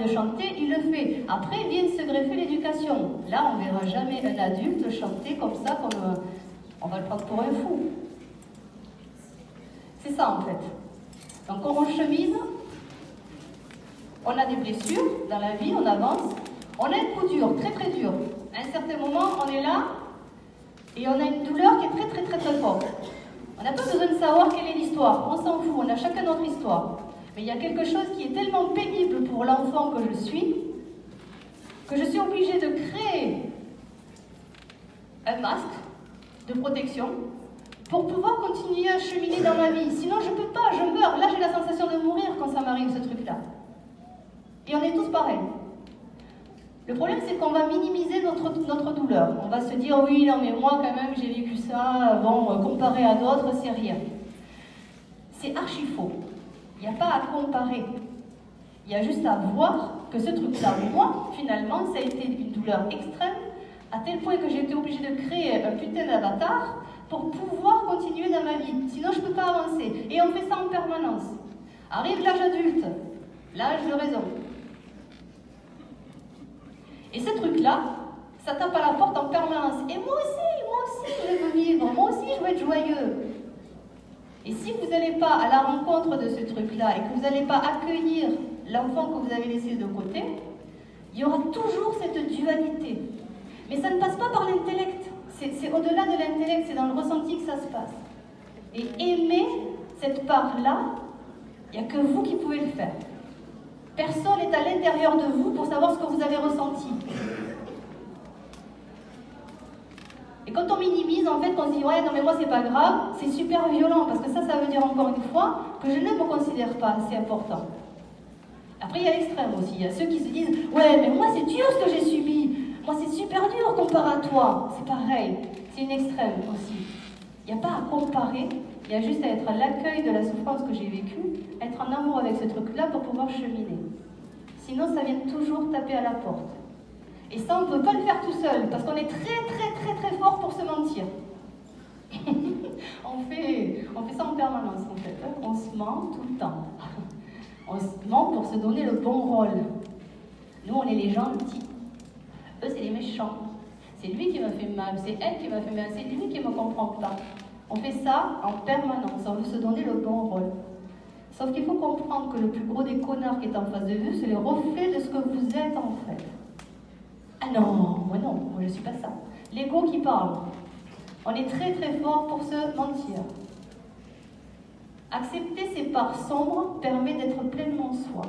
de chanter, il le fait. Après vient se greffer l'éducation. Là, on ne verra jamais un adulte chanter comme ça, comme on va le prendre pour un fou. C'est ça en fait. Donc on chemine, on a des blessures dans la vie, on avance, on a un coup dur, très très dur. À un certain moment, on est là et on a une douleur qui est très très très très forte. On n'a pas besoin de savoir quelle est l'histoire, on s'en fout, on a chacun notre histoire. Mais il y a quelque chose qui est tellement pénible pour l'enfant que je suis obligée de créer un masque de protection pour pouvoir continuer à cheminer dans ma vie. Sinon, je ne peux pas, je meurs. Là, j'ai la sensation de mourir quand ça m'arrive, ce truc-là. Et on est tous pareils. Le problème, c'est qu'on va minimiser notre douleur. On va se dire, oui, non, mais moi, quand même, j'ai vécu ça, bon, comparé à d'autres, c'est rien. C'est archi faux. Il n'y a pas à comparer. Il y a juste à voir que ce truc-là, moi, finalement, ça a été une douleur extrême, à tel point que j'ai été obligée de créer un putain d'avatar pour pouvoir continuer dans ma vie. Sinon, je ne peux pas avancer. Et on fait ça en permanence. Arrive l'âge adulte, l'âge de raison. Et ce truc-là, ça tape à la porte en permanence. Et moi aussi, je veux vivre. Moi aussi, je veux être joyeux. Et si vous n'allez pas à la rencontre de ce truc-là et que vous n'allez pas accueillir l'enfant que vous avez laissé de côté, il y aura toujours cette dualité. Mais ça ne passe pas par l'intellect. C'est au-delà de l'intellect, c'est dans le ressenti que ça se passe. Et aimer cette part-là, il n'y a que vous qui pouvez le faire. Personne n'est à l'intérieur de vous pour savoir ce que vous avez ressenti. Et quand on minimise, en fait, on se dit « ouais, non mais moi c'est pas grave », c'est super violent, parce que ça veut dire encore une fois que je ne me considère pas assez important. Après, il y a l'extrême aussi. Il y a ceux qui se disent « ouais, mais moi c'est dur ce que j'ai subi, moi c'est super dur comparé à toi ». C'est pareil, c'est une extrême aussi. Il n'y a pas à comparer, il y a juste à être à l'accueil de la souffrance que j'ai vécue, être en amour avec ce truc-là pour pouvoir cheminer. Sinon, ça vient toujours taper à la porte. Et ça, on ne peut pas le faire tout seul, parce qu'on est très fort pour se mentir. on fait ça en permanence, en fait. On se ment tout le temps. On se ment pour se donner le bon rôle. Nous, on est les gentils. Eux, c'est les méchants. C'est lui qui m'a fait mal, c'est elle qui m'a fait mal, c'est lui qui ne me comprend pas. On fait ça en permanence, on veut se donner le bon rôle. Sauf qu'il faut comprendre que le plus gros des connards qui est en face de vous, c'est le reflet de ce que vous êtes en fait. Ah non, moi je ne suis pas ça. L'ego qui parle. On est très fort pour se mentir. Accepter ces parts sombres permet d'être pleinement soi.